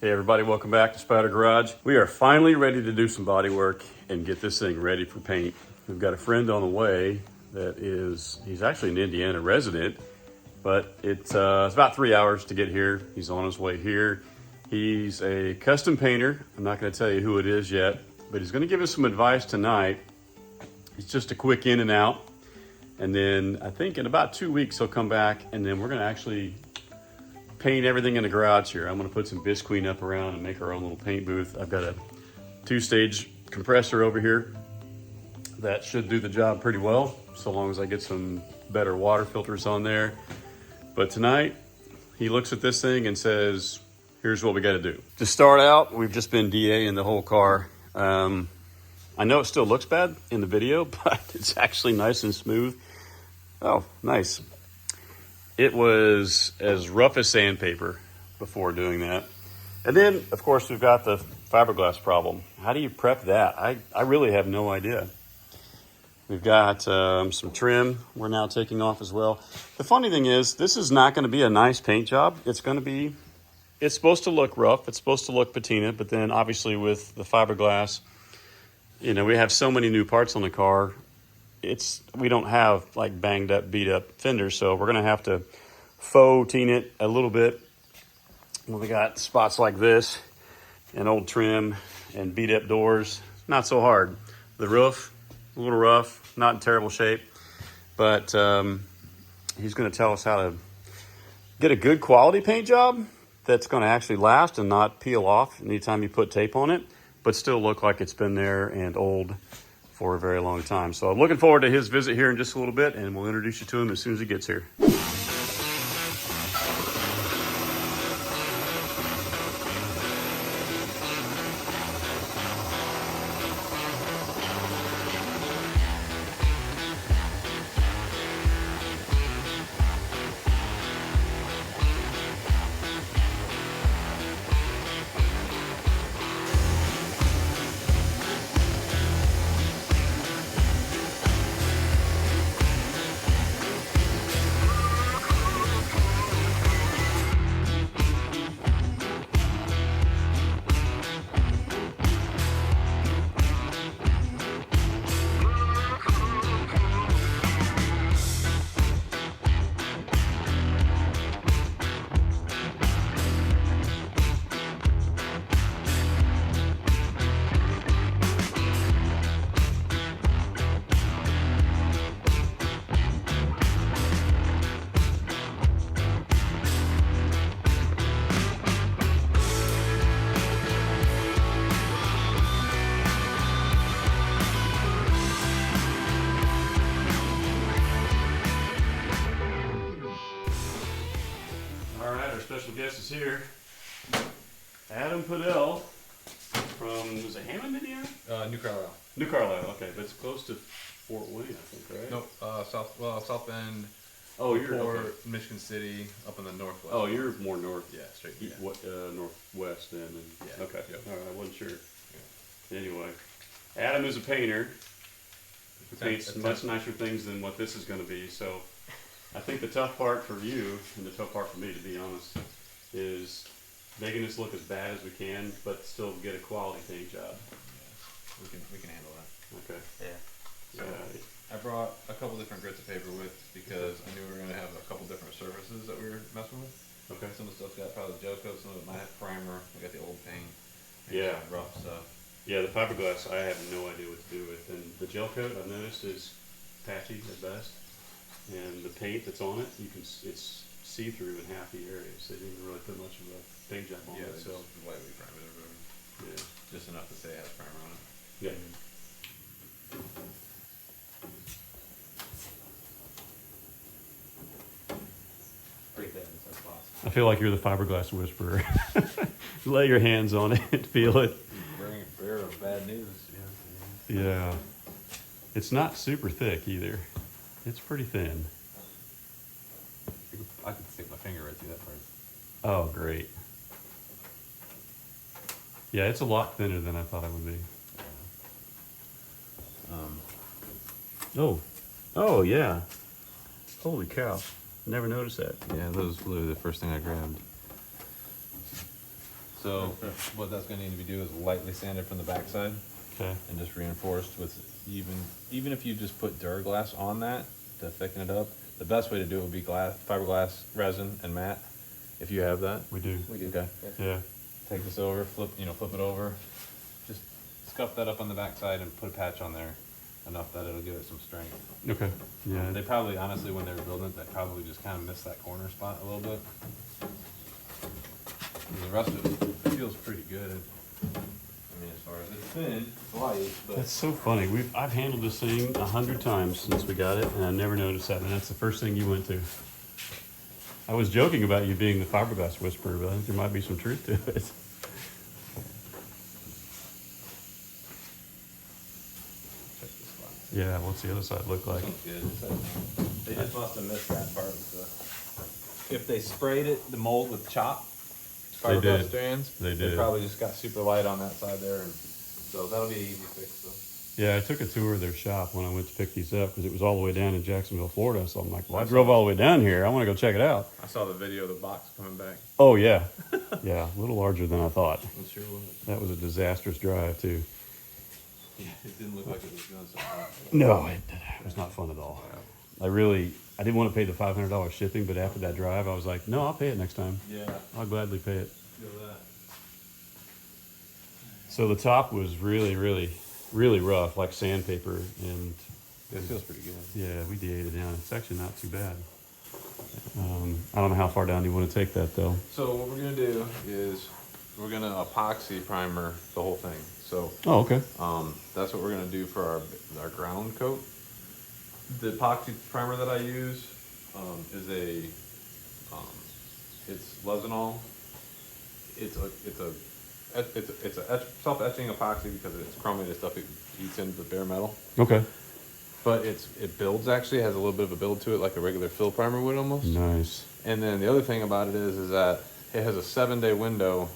Hey everybody, welcome back to Spider Garage. We are finally ready to do some body work and get this thing ready for paint. We've got a friend on the way he's actually an Indiana resident, but it's about 3 hours to get here. He's on his way here. He's a custom painter. I'm not gonna tell you who it is yet, but he's gonna give us some advice tonight. It's just a quick in and out. And then I think in about 2 weeks, he'll come back and then we're gonna actually paint everything in the garage here. I'm gonna put some bisqueen up around and make our own little paint booth. I've got a 2-stage compressor over here that should do the job pretty well, so long as I get some better water filters on there. But tonight, he looks at this thing and says, here's what we gotta do. To start out, we've just been DAing the whole car. I know it still looks bad in the video, but it's actually nice and smooth. Oh, nice. It was as rough as sandpaper before doing that. And then, of course, we've got the fiberglass problem. How do you prep that? I really have no idea. We've got some trim we're now taking off as well. The funny thing is, this is not going to be a nice paint job. It's supposed to look rough. It's supposed to look patina, but then obviously with the fiberglass, you know, we have so many new parts on the car. We don't have like banged up, beat up fenders, so we're gonna have to faux tint it a little bit. When we got spots like this and old trim and beat up doors, not so hard. The roof, a little rough, not in terrible shape, but he's gonna tell us how to get a good quality paint job that's gonna actually last and not peel off anytime you put tape on it, but still look like it's been there and old for a very long time. So I'm looking forward to his visit here in just a little bit, and we'll introduce you to him as soon as he gets here. Special guest is here. Adam Podell from, was it Hammond, Indiana? New Carlisle. New Carlisle, okay, but it's close to Fort Wayne, I think, right? Nope, South Bend. Oh, you're okay. Michigan City, up in the northwest. Oh, you're more north. Yeah, straight. Northwest then. And, yeah. Okay. Yep. All right, I wasn't sure. Yeah. Anyway, Adam is a painter. He paints much nicer things than what this is going to be. So, I think the tough part for you and the tough part for me, to be honest, is making this look as bad as we can, but still get a quality paint job. Yeah. We can handle that. Okay. Yeah. So I brought a couple different grits of paper with because I knew we were going to have a couple different surfaces that we were messing with. Okay. Some of the stuff's got probably gel coat, some of it might have primer. We got the old paint. Yeah. Rough stuff. Yeah, the fiberglass I have no idea what to do with, and the gel coat I've noticed is patchy at best. And the paint that's on it, it's see-through in half the areas. They didn't even really put much of a paint job on it. So lightly primed it over. Yeah. Just enough to say it has primer on it. Yeah. Pretty thin as possible. I feel like you're the fiberglass whisperer. Lay your hands on it, feel it. Bear of bad news. Yeah. It's not super thick either. It's pretty thin. I could stick my finger right through that part. Oh, great. Yeah, it's a lot thinner than I thought it would be. Oh yeah. Holy cow. Never noticed that. Yeah, that was literally the first thing I grabbed. So what that's going to need to be do is lightly sanded from the backside Okay. and just reinforced with even if you just put Duraglass on that to thicken it up. The best way to do it would be fiberglass resin and matte. If you have that, We do. we do. Okay. Yeah. Take this over, flip it over, just scuff that up on the backside and put a patch on there enough that it'll give it some strength. Okay. Yeah. They probably, honestly, when they were building it, they probably just kind of missed that corner spot a little bit. And the rest of it feels pretty good. I mean, as far as it's thin, it's light, but That's so funny. I've handled this thing 100 times since we got it, and I never noticed that. And that's the first thing you went to. I was joking about you being the fiberglass whisperer, but I think there might be some truth to it. check this spot. Yeah. What's the other side look like? Looks good. They just must have missed that part with the. If they sprayed it, the mold with chop, They fiberglass did. strands, They did. probably just got super light on that side there, and so that'll be an easy fix though. Yeah, I took a tour of their shop when I went to pick these up because it was all the way down in Jacksonville, Florida. So I'm like, well, I drove all the way down here. I want to go check it out. I saw the video of the box coming back. Oh, yeah. Yeah, a little larger than I thought. It sure was. That was a disastrous drive, too. Yeah, it didn't look like it was doing so hot. No, it was not fun at all. I didn't want to pay the $500 shipping, but after that drive, I was like, no, I'll pay it next time. Yeah, I'll gladly pay it. feel that. So the top was really, really, really rough, like sandpaper. And It feels pretty good. yeah, we de-ate it down. It's actually not too bad. I don't know how far down you want to take that, though. So what we're gonna do is we're gonna epoxy primer the whole thing. So Oh, okay. that's what we're gonna do for our ground coat. The epoxy primer that I use is it's Lesinol. It's a self-etching epoxy because it's chromated stuff. It eats into the bare metal. Okay. But it builds actually, has a little bit of a build to it, like a regular fill primer would almost. Nice. And then the other thing about it is that it has a 7-day window,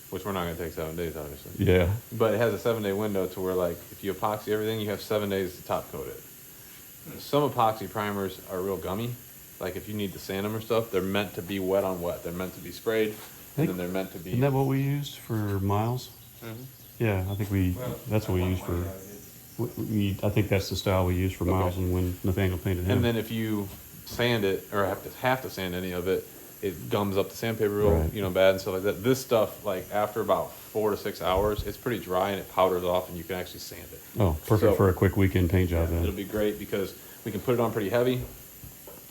which we're not going to take 7 days, obviously. Yeah. But it has a 7-day window to where, like, if you epoxy everything, you have 7 days to top coat it. Some epoxy primers are real gummy. Like, if you need to sand them or stuff, they're meant to be wet on wet. They're meant to be sprayed, and then they're meant to be. Isn't that what we used for miles? Mhm. Yeah, I think that's what we used for. I think that's the style we used for miles and when Nathaniel painted him. And then if you sand it, or have to sand any of it, it gums up the sandpaper real, Right. bad and stuff like that. This stuff, like after about 4 to 6 hours, it's pretty dry and it powders off, and you can actually sand it. Oh, perfect So- for a quick weekend paint job It'll then. be great because we can put it on pretty heavy.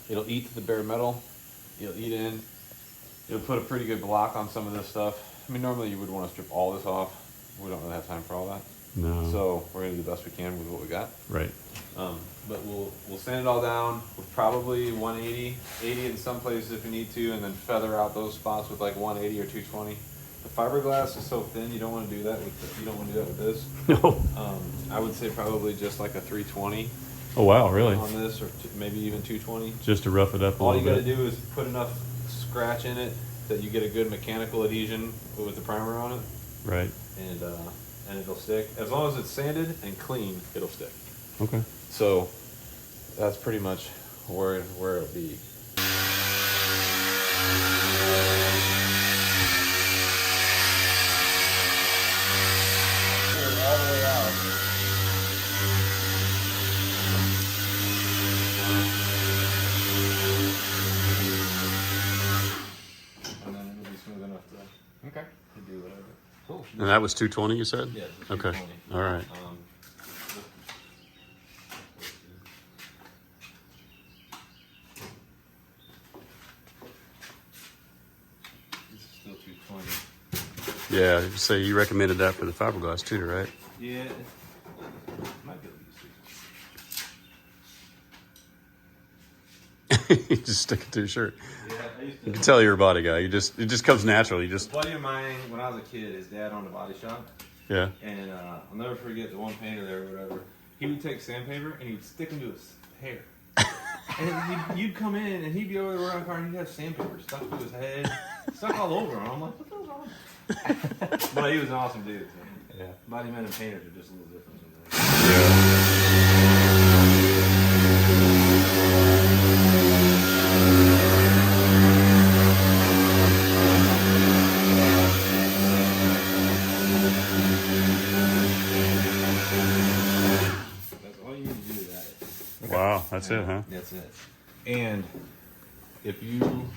It'll eat to the bare metal. It'll eat in. It'll put a pretty good block on some of this stuff. I mean, normally you would want to strip all this off. We don't really have time for all that. No. So we're gonna do the best we can with what we got. Right. But we'll sand it all down with probably 180, 80 in some places if you need to, and then feather out those spots with like 180 or 220. The fiberglass is so thin, you don't want to do that with this. No. I would say probably just like a 320 Oh wow, really? on this, or maybe even 220. Just to rough it up a All you little got to bit. do is put enough scratch in it that you get a good mechanical adhesion with the primer on it, Right. and it'll stick. As long as it's sanded and clean, it'll stick. Okay. So that's pretty much where it'll be. All the way out. And then it'll be smooth enough to do whatever. Cool. And that was 220, you said? Yeah, just Okay. 220. All right. This is still 220. Yeah. So you recommended that for the fiberglass too, right? Yeah. Might be able to use 220. You just stick it to your shirt. Yeah, I used You to. can tell you're a body guy. It just comes naturally. A buddy of mine, when I was a kid, his dad owned a body shop, Yeah. and I'll never forget the one painter there or whatever. He would take sandpaper and he would stick them to his hair. And you'd come in and he'd be over there working on the car and he'd have sandpaper stuck to his head, stuck all over him. I'm like, what the hell's wrong? But he was an awesome dude. So. Yeah. Body men and painters are just a little different sometimes. Yeah. That's it, huh? That's it. And if you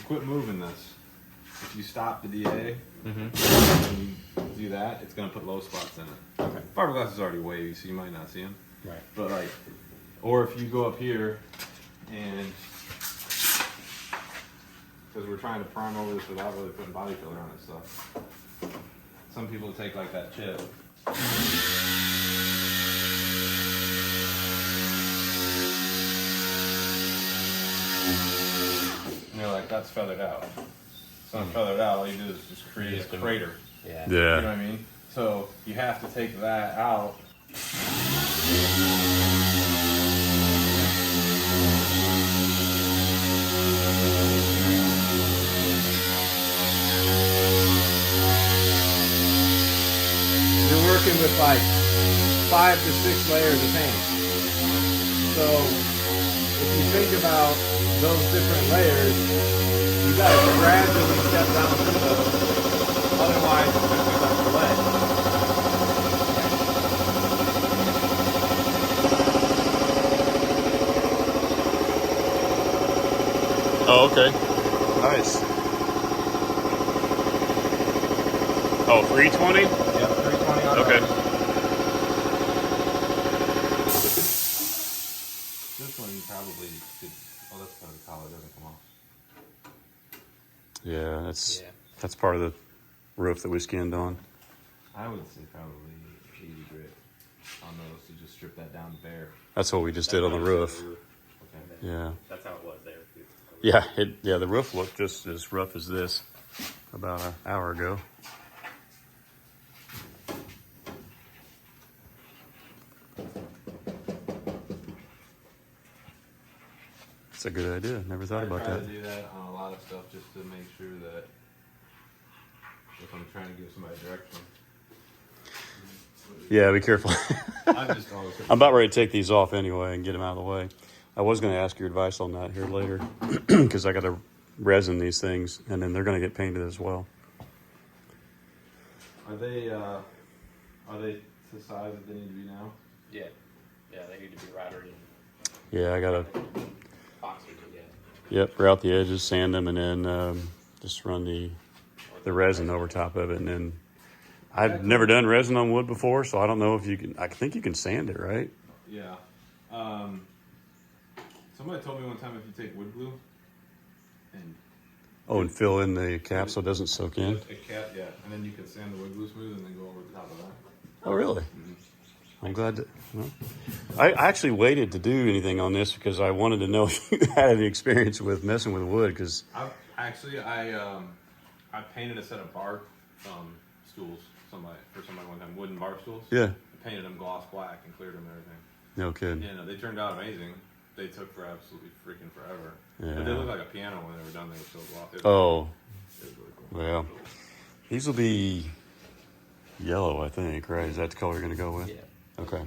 quit moving this, if you stop the DA and you do that, it's gonna put low spots in it. Okay. Fiberglass is already wavy, so you might not see them. Right. But like, or if you go up here and, because we're trying to prime over this without really putting body filler on it stuff. Some people take like that chip. And you're like, that's feathered out. So when feathered out, all you do is just create a crater. Yeah. You know what I mean? So you have to take that out. You're working with like 5 to 6 layers of paint. So if you think about those different layers, you gotta gradually step down through those. Otherwise, it's gonna become delay. Oh, okay. Nice. Oh, 320? Yep, 320 on Okay. those. This one you probably could. Oh, that's because the collar doesn't come off. Yeah, Yeah. that's part of the roof that we skinned on. I would say probably 80 grit on those to just strip that down to bare. That's what we just did on the roof. Okay. Yeah. That's how it was there. Yeah, the roof looked just as rough as this about an hour ago. That's a good idea. Never thought about I try that. to do that on a lot of stuff just to make sure that if I'm trying to give somebody direction. Yeah, be careful. I'm just always. I'm about ready to take these off anyway and get them out of the way. I was going to ask your advice on that here later because I got to resin these things and then they're going to get painted as well. Are they the size that they need to be now? Yeah. Yeah, they need to be routed and Yeah, I got to, boxed again. yep, route the edges, sand them, and then just run the resin over top of it. And then I've never done resin on wood before, so I don't know if you can, I think you can sand it, right? Yeah. Somebody told me one time if you take wood glue and Oh, and fill in the cap so it doesn't soak in. a cap, yeah, and then you can sand the wood glue smooth and then go over the top of that. Oh, really? I'm glad that. Well, I actually waited to do anything on this because I wanted to know if you had any experience with messing with wood. Because I painted a set of bar stools for somebody one time, wooden bar stools. yeah, I painted them gloss black and cleared them and everything. no kidding. Yeah, no, they turned out amazing. They took for absolutely freaking forever. Yeah. But they looked like a piano when they were done. They were so glossy. Oh, It was really cool. well, these will be yellow, I think. Right? Is that the color you're going to go with? Yeah. Okay.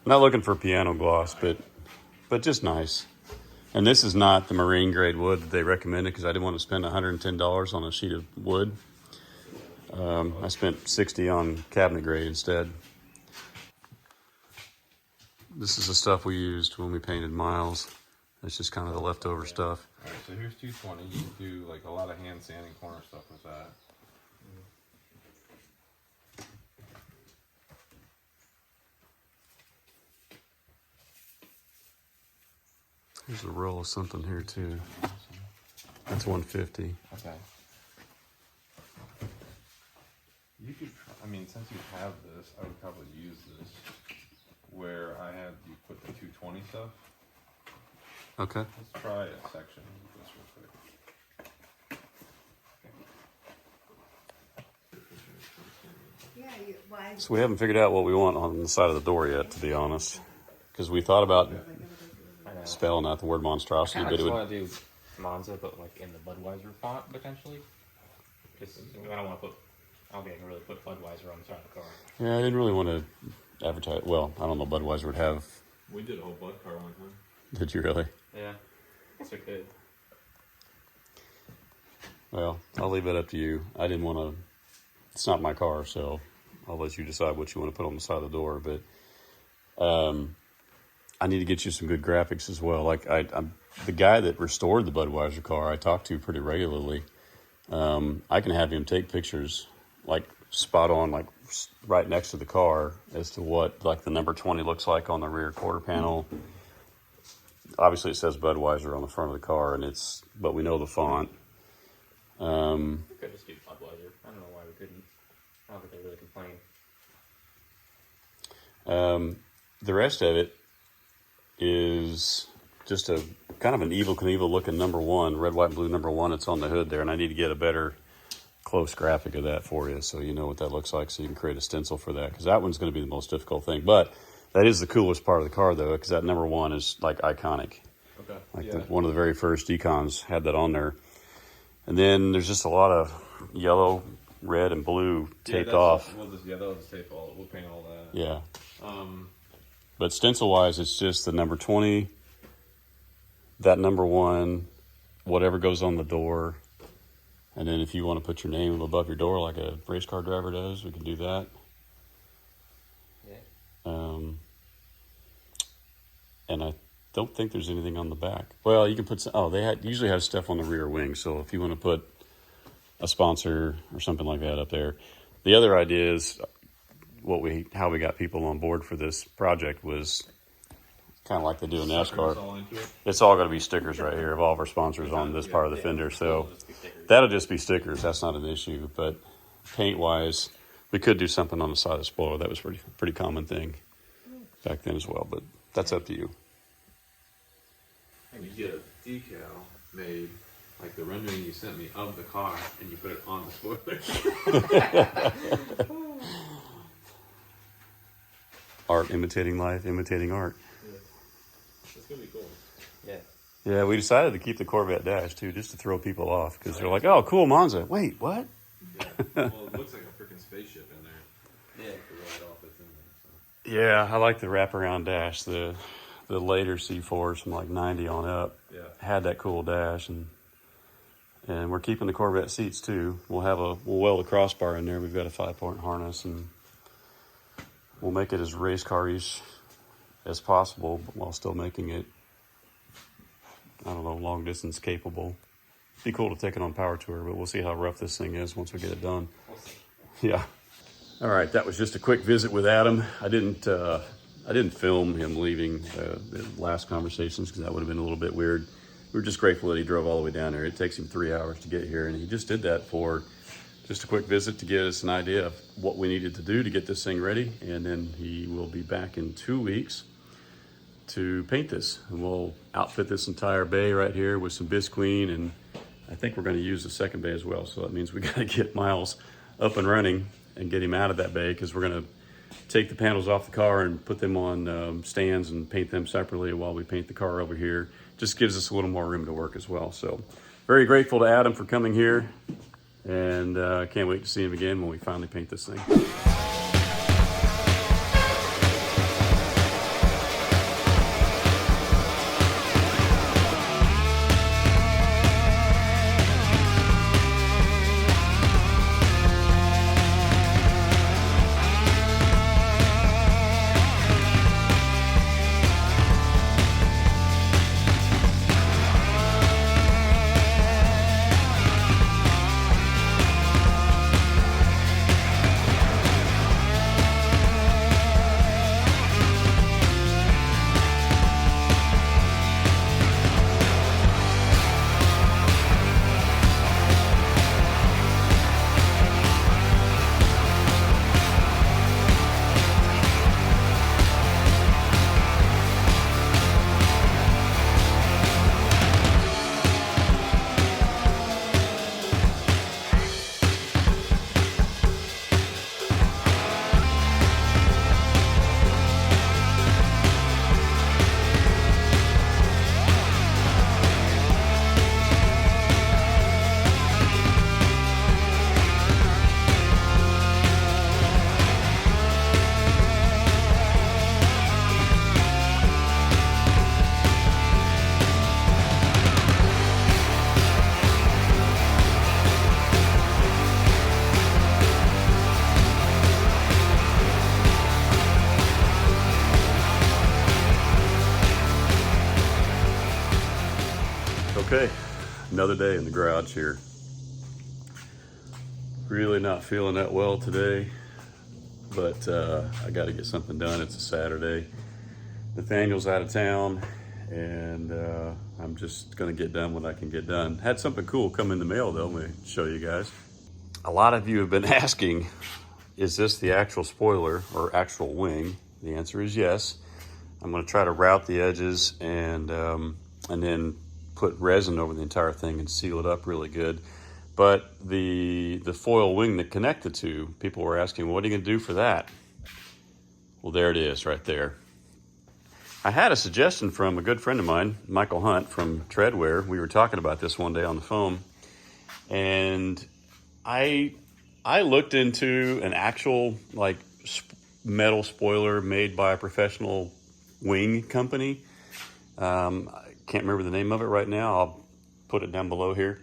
Not looking for piano gloss, but just nice. And this is not the marine grade wood that they recommended because I didn't want to spend $110 on a sheet of wood. I spent $60 on cabinet grade instead. This is the stuff we used when we painted Miles. It's just kind of the leftover stuff. All right, so here's 220. You can do like a lot of hand sanding corner stuff with that. There's a roll of something here too. That's 150. Okay. You could, I mean, since you have this, I would probably use this where I had you put the 220 stuff. Okay. Let's try a section of this real quick. Yeah, why? So we haven't figured out what we want on the side of the door yet, to be honest. Because we thought about I know. spelling out the word monstrosity, I but it just would. want to do Monza, but like in the Budweiser font potentially. Because I don't want to put. I don't think I can really put Budweiser on the side of the car. Yeah, I didn't really want to advertise. Well, I don't know. Budweiser would have. We did a whole Bud car one time. Did you really? Yeah, I guess we could. Well, I'll leave it up to you. I didn't want to. It's not my car, so I'll let you decide what you want to put on the side of the door. But I need to get you some good graphics as well. Like I'm the guy that restored the Budweiser car I talk to pretty regularly. I can have him take pictures like spot on, like right next to the car as to what like the number 20 looks like on the rear quarter panel. Obviously it says Budweiser on the front of the car, but we know the font. We could just do Budweiser. I don't know why we couldn't. I don't think they really complain. The rest of it is just a kind of an Evel Knievel looking number 1, red, white, and blue number 1. It's on the hood there, and I need to get a better close graphic of that for you so you know what that looks like, so you can create a stencil for that, because that one's going to be the most difficult thing. But that is the coolest part of the car, though, because that number 1 is like iconic. Okay. Like one of the very first Econs had that on there. And then there's just a lot of yellow, red, and blue taped off. We'll just tape all. We'll paint all that. Yeah. But stencil-wise, it's just the number 20, that number 1, whatever goes on the door. And then if you want to put your name above your door like a race car driver does, we can do that. Yeah. And I don't think there's anything on the back. Well, you can put some, they usually have stuff on the rear wing. So if you want to put a sponsor or something like that up there. The other idea is how we got people on board for this project was kind of like they do in NASCAR. It's all going to be stickers right here of all of our sponsors on this part of the fender. So that'll just be stickers. That's not an issue. But paint-wise, we could do something on the side of the spoiler. That was pretty common thing back then as well. But that's up to you. You get a decal made, like the rendering you sent me of the car, and you put it on the spoiler. Art imitating life, imitating art. Yeah. That's going to be cool. Yeah. Yeah, we decided to keep the Corvette dash, too, just to throw people off. Because they're like, oh, cool, Monza. Wait, what? Yeah. Well, it looks like a freaking spaceship in there. Yeah, the right off that's in there. So. Yeah, I like the wraparound dash. The later C4s from like 90 on up had that cool dash. And we're keeping the Corvette seats, too. We'll weld a crossbar in there. We've got a 5-point harness, and we'll make it as race car-ish as possible, but while still making it, I don't know, long distance capable. It'd be cool to take it on power tour, but we'll see how rough this thing is once we get it done. Yeah. All right, that was just a quick visit with Adam. I didn't film him leaving the last conversations because that would have been a little bit weird. We were just grateful that he drove all the way down there. It takes him 3 hours to get here, and he just did that for just a quick visit to get us an idea of what we needed to do to get this thing ready. And then he will be back in 2 weeks to paint this. And we'll outfit this entire bay right here with some Bisqueen. And I think we're going to use the second bay as well. So that means we got to get Miles up and running and get him out of that bay, because we're going to take the panels off the car and put them on stands and paint them separately while we paint the car over here. Just gives us a little more room to work as well. So very grateful to Adam for coming here. And can't wait to see him again when we finally paint this thing. Another day in the garage here. Really not feeling that well today, but I got to get something done. It's a Saturday. Nathaniel's out of town, and I'm just going to get done what I can get done. Had something cool come in the mail, though. Let me show you guys. A lot of you have been asking, is this the actual spoiler or actual wing? The answer is yes. I'm going to try to route the edges and then put resin over the entire thing and seal it up really good. But the foil wing that connect the two, people were asking, well, what are you going to do for that? Well, there it is right there. I had a suggestion from a good friend of mine, Michael Hunt from Treadwear. We were talking about this one day on the phone, and I looked into an actual like metal spoiler made by a professional wing company. I can't remember the name of it right now. I'll put it down below here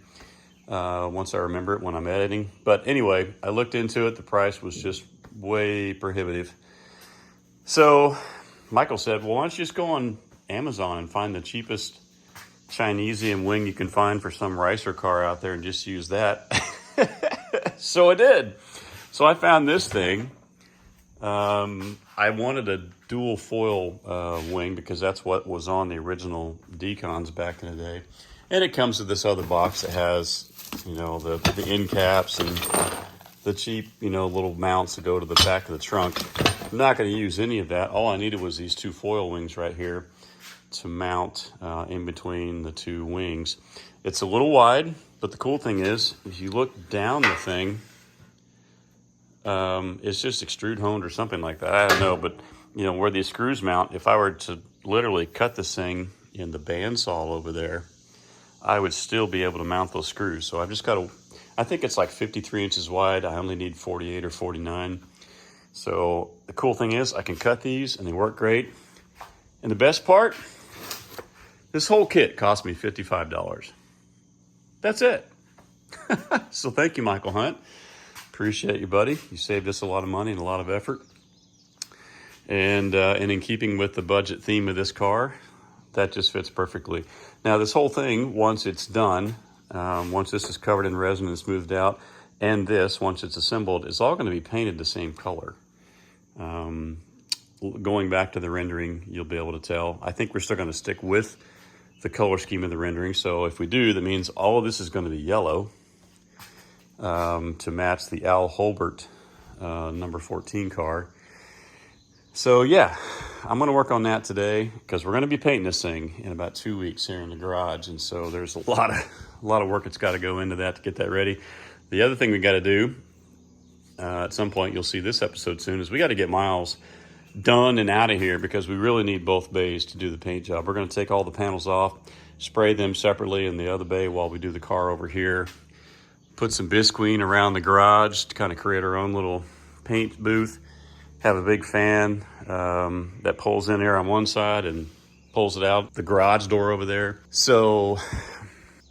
once I remember it when I'm editing. But anyway, I looked into it. The price was just way prohibitive. So Michael said, well, why don't you just go on Amazon and find the cheapest Chinesium wing you can find for some racer car out there and just use that. So I did. So I found this thing. I wanted a dual foil wing because that's what was on the original Decons back in the day. And it comes with this other box that has, you know, the end caps and the cheap, you know, little mounts that go to the back of the trunk. I'm not going to use any of that. All I needed was these two foil wings right here to mount in between the two wings. It's a little wide, but the cool thing is, if you look down the thing, it's just extrude honed or something like that. I don't know, but you know where these screws mount. If I were to literally cut this thing in the bandsaw over there, I would still be able to mount those screws. So I've just got to, I think it's like 53 inches wide. I only need 48 or 49. So the cool thing is I can cut these and they work great. And the best part, this whole kit cost me $55. That's it. So thank you, Michael Hunt. Appreciate you, buddy. You saved us a lot of money and a lot of effort. And in keeping with the budget theme of this car, that just fits perfectly. Now, this whole thing, once it's done, once this is covered in resin and smoothed out, and this, once it's assembled, is all going to be painted the same color. Going back to the rendering, you'll be able to tell. I think we're still going to stick with the color scheme of the rendering. So if we do, that means all of this is going to be yellow to match the Al Holbert number 14 car. So yeah, I'm going to work on that today because we're going to be painting this thing in about 2 weeks here in the garage. And so there's a lot of work that's got to go into that to get that ready. The other thing we got to do, at some point you'll see this episode soon, is we got to get Miles done and out of here because we really need both bays to do the paint job. We're going to take all the panels off, spray them separately in the other bay while we do the car over here, put some bisqueen around the garage to kind of create our own little paint booth, have a big fan that pulls in air on one side and pulls it out the garage door over there. So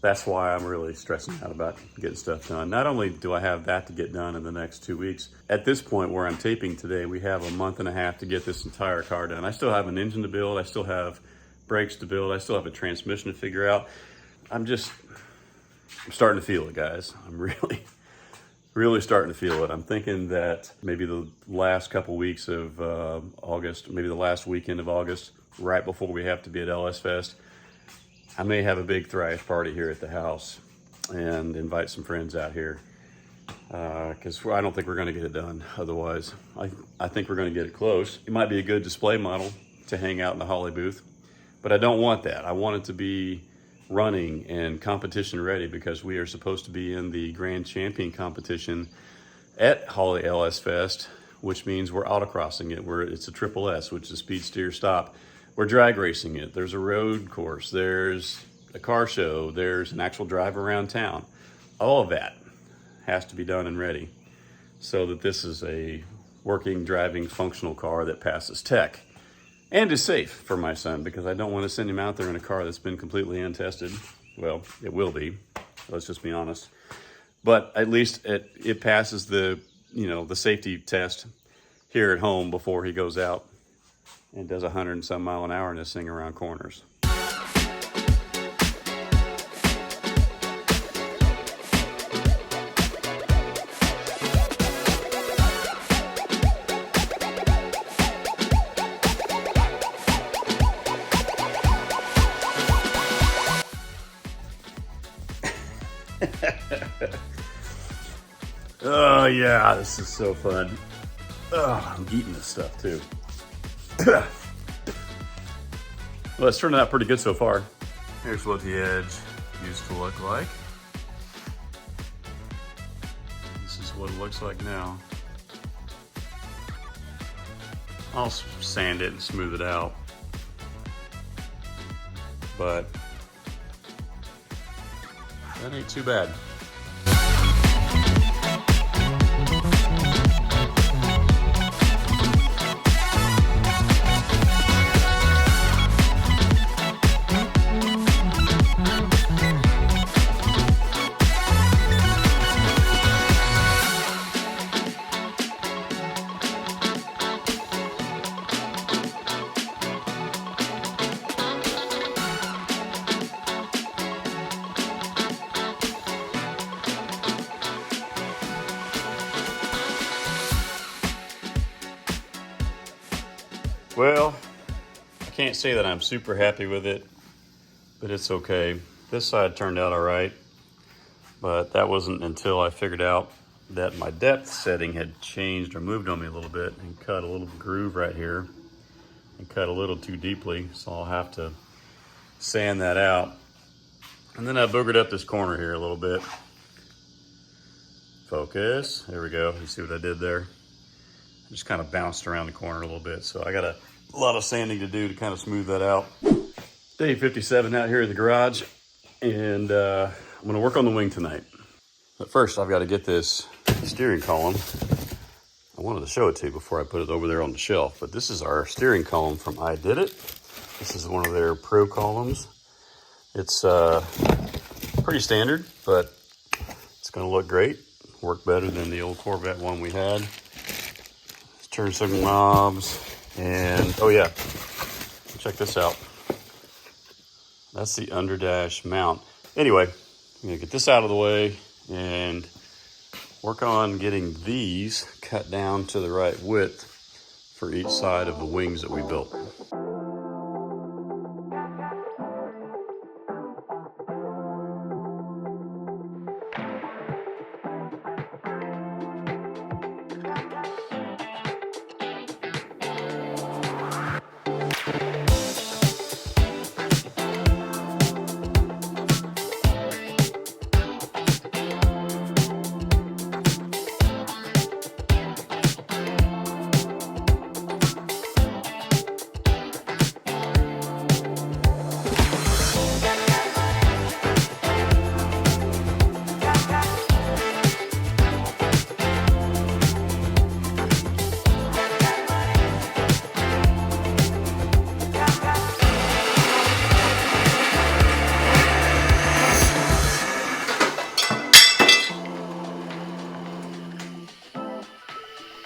that's why I'm really stressing out about getting stuff done. Not only do I have that to get done in the next 2 weeks, at this point where I'm taping today, we have a month and a half to get this entire car done. I still have an engine to build. I still have brakes to build. I still have a transmission to figure out. I'm starting to feel it, guys. I'm really starting to feel it. I'm thinking that maybe the last couple weeks of August, maybe the last weekend of August, right before we have to be at LS Fest, I may have a big thrash party here at the house and invite some friends out here because I don't think we're going to get it done otherwise. I think we're going to get it close. It might be a good display model to hang out in the Holly booth, but I don't want that. I want it to be running and competition ready because we are supposed to be in the Grand Champion competition at Holly LS Fest, which means we're autocrossing it. It's a triple S, which is speed, steer, stop. We're drag racing it. There's a road course. There's a car show. There's an actual drive around town. All of that has to be done and ready so that this is a working, driving, functional car that passes tech and is safe for my son because I don't want to send him out there in a car that's been completely untested. Well, it will be. Let's just be honest. But at least it passes the safety test here at home before he goes out and does 100 and some mile an hour in this thing around corners. Oh yeah, this is so fun. Oh, I'm eating this stuff too. Well, it's turning out pretty good so far. Here's what the edge used to look like. This is what it looks like now. I'll sand it and smooth it out. But that ain't too bad. Well, I can't say that I'm super happy with it, but it's okay. This side turned out all right, but that wasn't until I figured out that my depth setting had changed or moved on me a little bit and cut a little groove right here and cut a little too deeply, so I'll have to sand that out. And then I boogered up this corner here a little bit. Focus, there we go. You see what I did there? I just kind of bounced around the corner a little bit, so I got a lot of sanding to do to kind of smooth that out. Day 57 out here in the garage, and I'm gonna work on the wing tonight. But first, I've got to get this steering column. I wanted to show it to you before I put it over there on the shelf, but this is our steering column from I Did It. This is one of their pro columns. It's pretty standard, but it's gonna look great. Work better than the old Corvette one we had. Turn signal knobs, and oh yeah, check this out. That's the underdash mount. Anyway, I'm gonna get this out of the way and work on getting these cut down to the right width for each side of the wings that we built.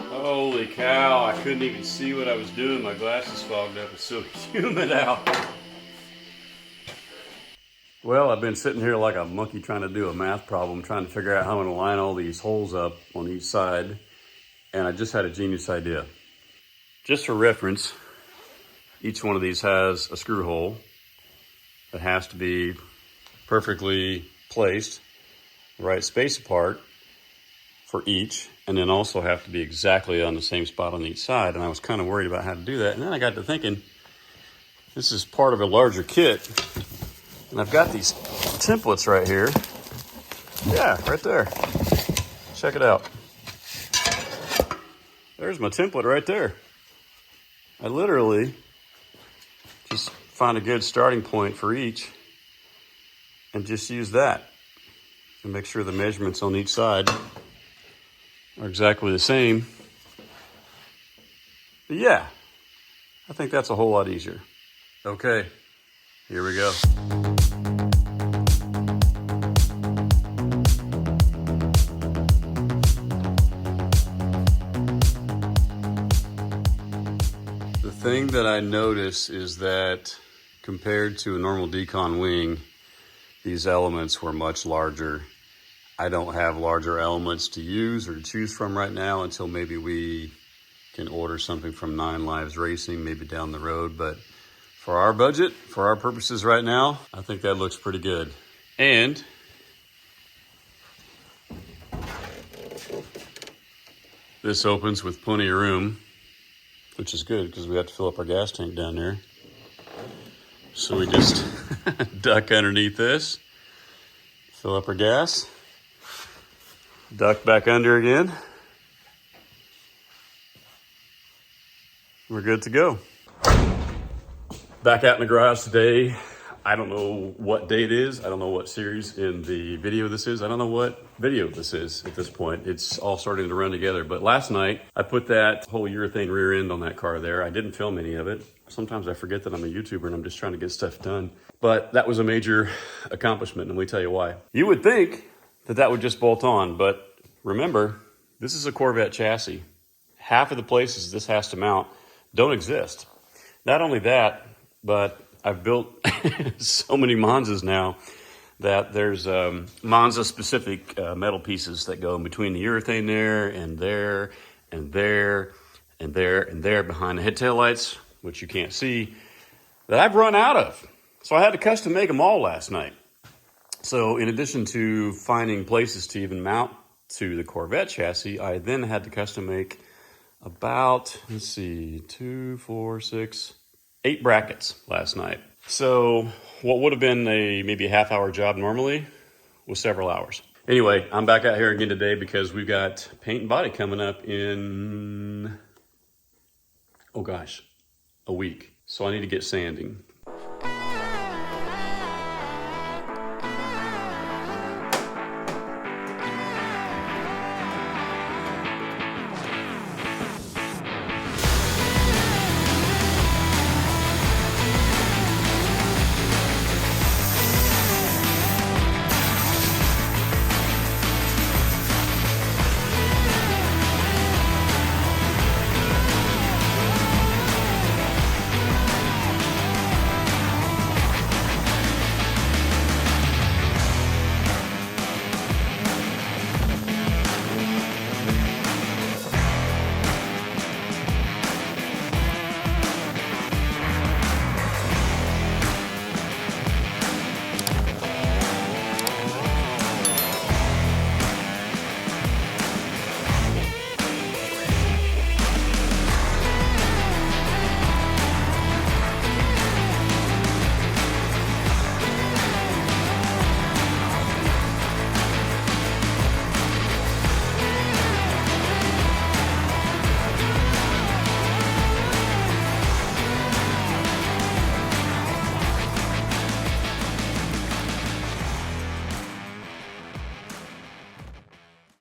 Holy cow, I couldn't even see what I was doing. My glasses fogged up. It's so humid out. Well, I've been sitting here like a monkey trying to do a math problem, trying to figure out how I'm going to line all these holes up on each side. And I just had a genius idea. Just for reference, each one of these has a screw hole that has to be perfectly placed, the right space apart for each, and then also have to be exactly on the same spot on each side. And I was kind of worried about how to do that. And then I got to thinking, this is part of a larger kit. And I've got these templates right here. Yeah, right there. Check it out. There's my template right there. I literally just find a good starting point for each and just use that and make sure the measurements on each side are exactly the same. But yeah, I think that's a whole lot easier. Okay, here we go. The thing that I notice is that compared to a normal decon wing, these elements were much larger. I don't have larger elements to use or to choose from right now until maybe we can order something from 9 Lives Racing, maybe down the road. But for our budget, for our purposes right now, I think that looks pretty good. And This opens with plenty of room, which is good because we have to fill up our gas tank down there. So we just duck underneath this, fill up our gas, duck back under again. We're good to go. Back out in the garage today. I don't know what day it is. I don't know what series in the video this is. I don't know what video this is at this point. It's all starting to run together. But last night, I put that whole urethane rear end on that car there. I didn't film any of it. Sometimes I forget that I'm a YouTuber and I'm just trying to get stuff done. But that was a major accomplishment, and let me tell you why. You would think that that would just bolt on, but remember, this is a Corvette chassis. Half of the places this has to mount don't exist. Not only that, but I've built so many Monzas now that there's Monza-specific metal pieces that go in between the urethane there and there and there and there and there behind the head tail lights, which you can't see, that I've run out of. So I had to custom make them all last night. So in addition to finding places to even mount to the Corvette chassis, I then had to custom make about, let's see, 2, 4, 6, 8 brackets last night. So what would have been maybe a half-hour job normally was several hours. Anyway, I'm back out here again today because we've got paint and body coming up in, oh gosh, a week. So I need to get sanding.